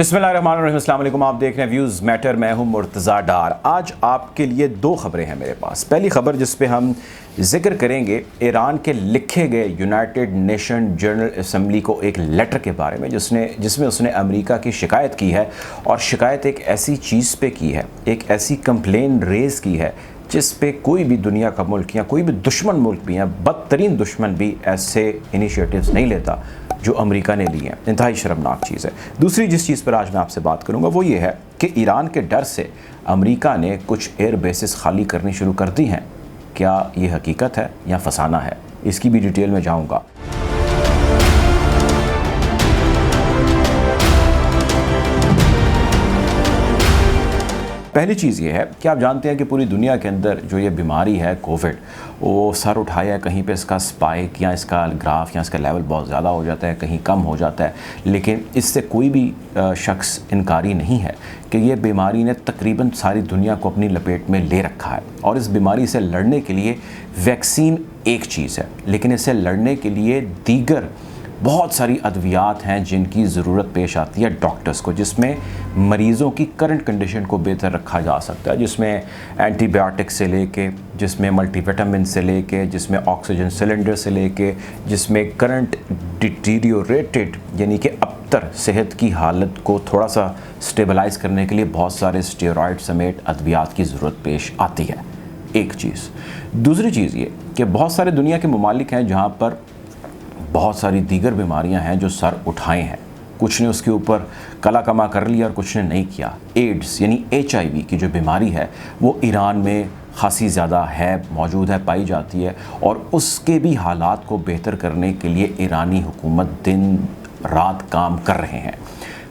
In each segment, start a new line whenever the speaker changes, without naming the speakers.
बिस्मिल्लाहिर्रहमानिर्रहीम, अस्सलाम वालेकुम। आप देख रहे हैं व्यूज़ मैटर। मैं हूं मुर्तज़ा डार। आज आपके लिए दो ख़बरें हैं मेरे पास। पहली ख़बर जिस पे हम जिक्र करेंगे ईरान के लिखे गए यूनाइटेड नेशन जनरल असम्बली को एक लेटर के बारे में जिसमें उसने अमेरिका की शिकायत की है। और शिकायत एक ऐसी चीज़ पे की है, एक ऐसी कंप्लेन रेज़ की है जिस पे कोई भी दुनिया का मुल्क या कोई भी दुश्मन मुल्क भी है, बदतरीन दुश्मन भी ऐसे इनिशिएटिव्स नहीं लेता जो अमेरिका ने लिए हैं। इंतहाई शर्मनाक चीज़ है। दूसरी जिस चीज़ पर आज मैं आपसे बात करूंगा वो ये है कि ईरान के डर से अमेरिका ने कुछ एयर बेसिस खाली करनी शुरू कर दी हैं। क्या ये हकीकत है या फसाना है, इसकी भी डिटेल में जाऊंगा। पहली चीज़ ये है कि आप जानते हैं कि पूरी दुनिया के अंदर जो ये बीमारी है कोविड, वो सर उठाया है। कहीं पे इसका स्पाइक या इसका ग्राफ या इसका लेवल बहुत ज़्यादा हो जाता है, कहीं कम हो जाता है, लेकिन इससे कोई भी शख्स इनकारी नहीं है कि ये बीमारी ने तकरीबन सारी दुनिया को अपनी लपेट में ले रखा है। और इस बीमारी से लड़ने के लिए वैक्सीन एक चीज़ है, लेकिन इससे लड़ने के लिए दीगर बहुत सारी अद्वियात हैं जिनकी ज़रूरत पेश आती है डॉक्टर्स को, जिसमें मरीज़ों की करंट कंडीशन को बेहतर रखा जा सकता है, जिसमें एंटीबायोटिक से लेके, जिसमें मल्टीविटामिन से लेके, जिसमें ऑक्सीजन सिलेंडर से लेके, जिसमें करंट डिटीरियोरेटेड यानी कि अबतर सेहत की हालत को थोड़ा सा स्टेबलाइज़ करने के लिए बहुत सारे स्टेरॉयड समेत अद्वियात की ज़रूरत पेश आती है। एक चीज़। दूसरी चीज़ ये कि बहुत सारे दुनिया के ममालिक हैं जहाँ पर बहुत सारी दीगर बीमारियां हैं जो सर उठाए हैं। कुछ ने उसके ऊपर कला कमा कर लिया और कुछ ने नहीं किया। एड्स यानी HIV की जो बीमारी है वो ईरान में खासी ज़्यादा है, मौजूद है, पाई जाती है, और उसके भी हालात को बेहतर करने के लिए ईरानी हुकूमत दिन रात काम कर रहे हैं।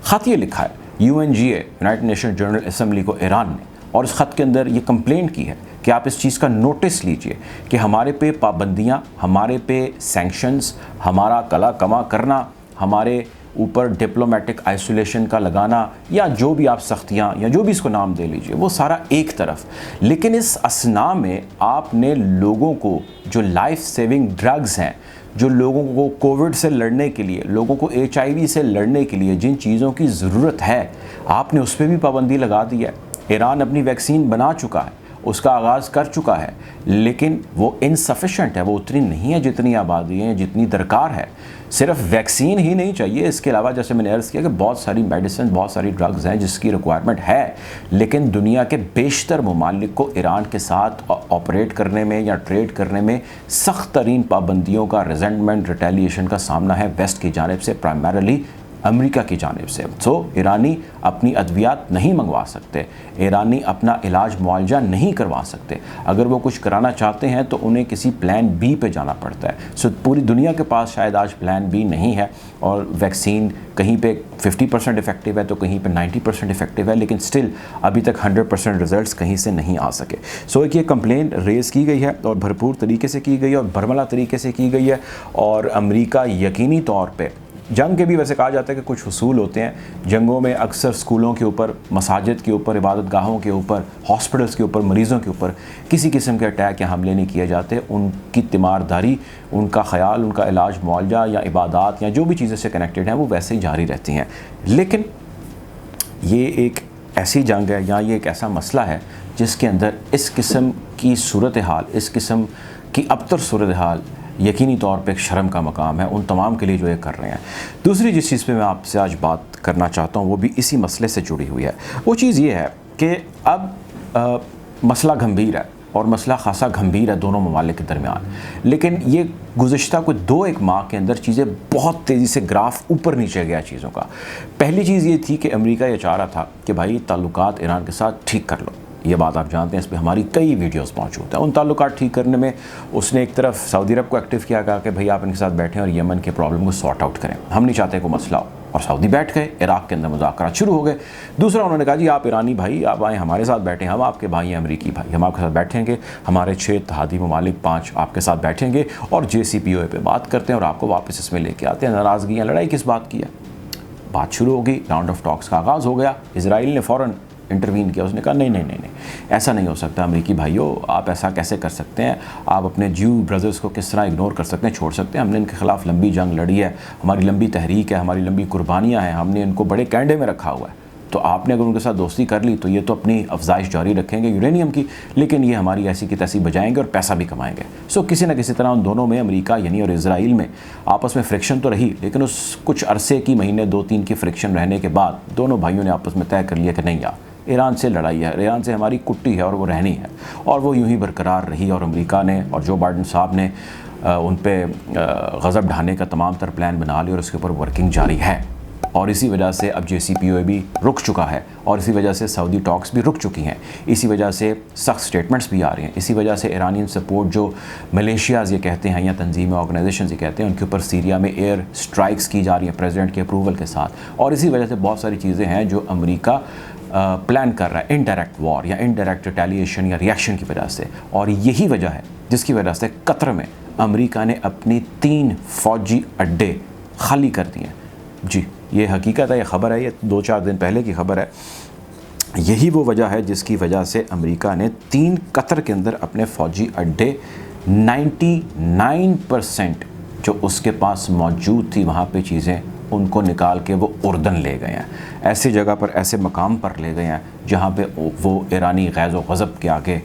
ख़त ये लिखा है UNGA United nation general assembly को ईरान ने, और इस ख़त के अंदर ये कंप्लेंट की है कि आप इस चीज़ का नोटिस लीजिए कि हमारे पे पाबंदियाँ, हमारे पे सैंक्शंस, हमारा कला कमा करना, हमारे ऊपर डिप्लोमेटिक आइसोलेशन का लगाना, या जो भी आप सख्तियाँ या जो भी इसको नाम दे लीजिए, वो सारा एक तरफ। लेकिन इस असना में आपने लोगों को जो लाइफ सेविंग ड्रग्स हैं, जो लोगों को कोविड से लड़ने के लिए, लोगों को HIV से लड़ने के लिए जिन चीज़ों की ज़रूरत है, आपने उस पर भी पाबंदी लगा दी है। ईरान अपनी वैक्सीन बना चुका है, उसका आगाज़ कर चुका है, लेकिन वो इनसफिशेंट है, वो उतनी नहीं है जितनी आबादी है, जितनी दरकार है। सिर्फ वैक्सीन ही नहीं चाहिए, इसके अलावा जैसे मैंने अर्ज़ किया कि बहुत सारी मेडिसिन, बहुत सारी ड्रग्स हैं जिसकी रिक्वायरमेंट है, लेकिन दुनिया के बेशतर ममालिक को ईरान के साथ ऑपरेट करने में या ट्रेड करने में सख्त तरीन पाबंदियों का, रिजेंटमेंट, रिटेलिएशन का सामना है वेस्ट की जानिब से, प्राइमरली अमेरिका की जानिब से। तो ईरानी अपनी अद्वियात नहीं मंगवा सकते, ईरानी अपना इलाज मुआवजा नहीं करवा सकते। अगर वो कुछ कराना चाहते हैं तो उन्हें किसी प्लान B पे जाना पड़ता है। सो पूरी दुनिया के पास शायद आज प्लान B नहीं है, और वैक्सीन कहीं पे 50% इफ़ेक्टिव है तो कहीं पे 90% इफ़ेक्टिव है, लेकिन स्टिल अभी तक 100% रिजल्ट्स कहीं से नहीं आ सके। सो एक ये कंप्लेंट रेज़ की गई है और भरपूर तरीके से की गई है और बरमला तरीके से की गई है। और अमेरिका यकीनी तौर पर, जंग के भी वैसे कहा जाता है कि कुछ उसूल होते हैं, जंगों में अक्सर स्कूलों के ऊपर, मसाजिद के ऊपर, इबादत गाहों के ऊपर, हॉस्पिटल्स के ऊपर, मरीज़ों के ऊपर किसी किस्म के अटैक या हमले नहीं किए जाते। उनकी तीमारदारी, उनका ख्याल, उनका इलाज मुआवजा या इबादत या जो भी चीज़ें से कनेक्टेड हैं वो वैसे ही जारी रहती हैं। लेकिन ये एक ऐसी जंग है या ये एक ऐसा मसला है जिसके अंदर इस किस्म की सूरत हाल, इस किस्म की अबतर सूरत हाल यकीनी तौर पे एक शर्म का मकाम है उन तमाम के लिए जो ये कर रहे हैं। दूसरी जिस चीज़ पे मैं आपसे आज बात करना चाहता हूँ वो भी इसी मसले से जुड़ी हुई है। वो चीज़ ये है कि अब मसला गंभीर है और मसला खासा गंभीर है दोनों ममालिक के दरमियान, लेकिन ये गुज़िश्ता कोई 2-1 माह के अंदर चीज़ें बहुत तेज़ी से ग्राफ ऊपर नीचे गया चीज़ों का। पहली चीज़ ये थी कि अमेरिका ये चाह रहा था कि भाई ताल्लुकात ईरान के साथ ठीक कर लो। ये बात आप जानते हैं, इस पर हमारी कई वीडियोस मौजूद हैं। उन ताल्लुकात ठीक करने में उसने एक तरफ सऊदी अरब को एक्टिव किया, कहा कि भाई आप इनके साथ बैठें और यमन के प्रॉब्लम को सॉर्ट आउट करें, हम नहीं चाहते कोई मसला हो। और सऊदी बैठ गए, इराक़ के अंदर मुज़ाकरात शुरू हो गए। दूसरा उन्होंने कहा जी आप ईरानी भाई आप आएँ हमारे साथ बैठें, हम आपके भाई हैं अमरीकी भाई, हम आपके साथ बैठेंगे, हमारे 6 इत्तेहादी ममालिक 5 आपके साथ बैठेंगे और JCPOA पे बात करते हैं और आपको वापस इसमें लेके आते हैं। नाराज़गियाँ, लड़ाई किस बात की है? बात शुरू हो गई, राउंड ऑफ टॉक्स का आगाज़ हो गया। इजराइल ने फ़ौरन इंटरवीन किया। उसने कहा नहीं नहीं नहीं नहीं, ऐसा नहीं हो सकता अमेरिकी भाइयों, आप ऐसा कैसे कर सकते हैं, आप अपने ज्यू ब्रदर्स को किस तरह इग्नोर कर सकते हैं, छोड़ सकते हैं। हमने इनके ख़िलाफ़ लंबी जंग लड़ी है, हमारी लंबी तहरीक है, हमारी लंबी कुर्बानियाँ हैं, हमने इनको बड़े कैंडे में रखा हुआ है। तो आपने अगर उनके साथ दोस्ती कर ली तो ये तो अपनी अफजाइश जारी रखेंगे यूरेनियम की, लेकिन ये हमारी ऐसी की तैसी बजाएंगे और पैसा भी कमाएंगे। सो किसी न किसी तरह उन दोनों में, अमेरिका यानी और इजराइल में आपस में फ्रिक्शन तो रही, लेकिन उस कुछ अरसे की, महीने 2-3 की फ्रिक्शन रहने के बाद दोनों भाइयों ने आपस में तय कर लिया कि नहीं यार, ईरान से लड़ाई है, ईरान से हमारी कुट्टी है और वो रहनी है। और वो यूं ही बरकरार रही और अमेरिका ने और जो बाइडेन साहब ने उन पर गज़ब ढाने का तमाम तर प्लान बना लिया और उसके ऊपर वर्किंग जारी है। और इसी वजह से अब JCPOA भी रुक चुका है और इसी वजह से सऊदी टॉक्स भी रुक चुकी हैं, इसी वजह से सख्त स्टेटमेंट्स भी आ रही हैं, इसी वजह से ईरानियन सपोर्ट जो मलेशियाज़ ये कहते हैं या तंजीमें, ऑर्गेनाइजेशन ये कहते हैं, उनके ऊपर सीरिया में एयर स्ट्राइक्स की जा रही हैं प्रेसिडेंट के अप्रूवल के साथ। और इसी वजह से बहुत सारी चीज़ें हैं जो अमेरिका प्लान कर रहा है, इनडायरेक्ट वॉर या इनडायरेक्ट रिटेलिएशन या रिएक्शन की वजह से। और यही वजह है जिसकी वजह से कतर में अमेरिका ने अपनी 3 फ़ौजी अड्डे खाली कर दिए। जी, ये हकीकत है, ये ख़बर है, ये 2-4 दिन पहले की ख़बर है। यही वो वजह है जिसकी वजह से अमेरिका ने 3 कतर के अंदर अपने फ़ौजी अड्डे 99% जो उसके पास मौजूद थी वहाँ पे चीज़ें उनको निकाल के वो उर्दन ले गए हैं, ऐसी जगह पर, ऐसे मकाम पर ले गए हैं जहाँ पे वो ईरानी गैज़ व ग़ज़ब के आगे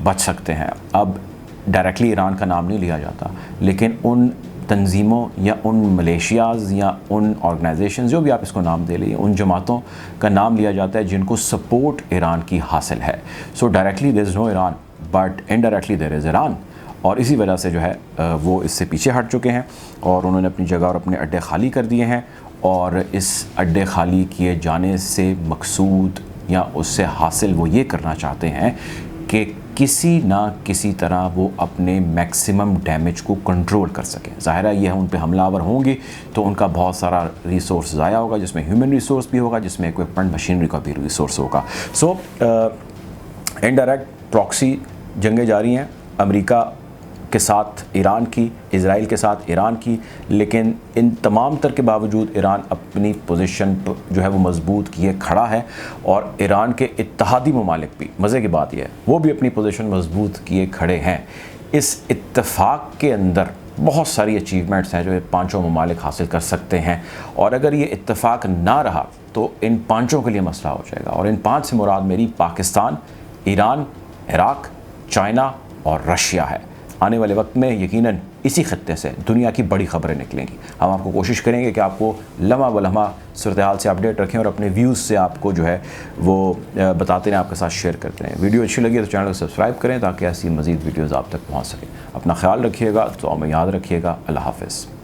बच सकते हैं। अब डायरेक्टली ईरान का नाम नहीं लिया जाता, लेकिन उन तंजीमों या उन मलेशियाज़ या उन ऑर्गेनाइजेशन, जो भी आप इसको नाम दे लीजिए, उन जमातों का नाम लिया जाता है जिनको सपोर्ट ईरान की हासिल है। So directly there is no Iran but indirectly there is Iran. और इसी वजह से जो है वो इससे पीछे हट चुके हैं और उन्होंने अपनी जगह और अपने अड्डे खाली कर दिए हैं। और इस अड्डे खाली किए जाने से मकसूद या उससे हासिल वो ये करना चाहते हैं कि किसी ना किसी तरह वो अपने मैक्सिमम डैमेज को कंट्रोल कर सकें। ज़ाहिर है ये उन पे हमलावर होंगी तो उनका बहुत सारा रिसोर्स ज़ाया होगा, जिसमें ह्यूमन रिसोर्स भी होगा, जिसमें इक्विपमेंट मशीनरी का भी रिसोर्स होगा। सो इनडायरेक्ट प्रॉक्सी जंगें जारी हैं अमेरिका के साथ ईरान की, इज़राइल के साथ ईरान की, लेकिन इन तमाम तर के बावजूद ईरान अपनी पोजीशन जो है वो मजबूत किए खड़ा है। और ईरान के इत्तेहादी ममालिक भी, मज़े की बात यह है, वो भी अपनी पोजीशन मजबूत किए खड़े हैं। इस इत्तेफाक के अंदर बहुत सारी अचीवमेंट्स हैं जो ये पाँचों ममालिक हासिल कर सकते हैं। और अगर ये इत्तेफाक ना रहा तो इन पाँचों के लिए मसला हो जाएगा। और इन 5 से मुराद मेरी पाकिस्तान, ईरान, इराक़, चाइना और रशिया है। आने वाले वक्त में यकीनन इसी खत्ते से दुनिया की बड़ी ख़बरें निकलेंगी। हम आपको कोशिश करेंगे कि आपको लम्हा ब लम्हा सूरत हाल से अपडेट रखें और अपने व्यूज़ से आपको जो है वो बताते रहें, आपके साथ शेयर करते रहें। वीडियो अच्छी लगी तो चैनल को सब्सक्राइब करें ताकि ऐसी मज़ीद वीडियोज़ आप तक पहुँच सकें। अपना ख्याल रखिएगा, तो हमें याद रखिएगा। अल्लाह हाफ़िज़।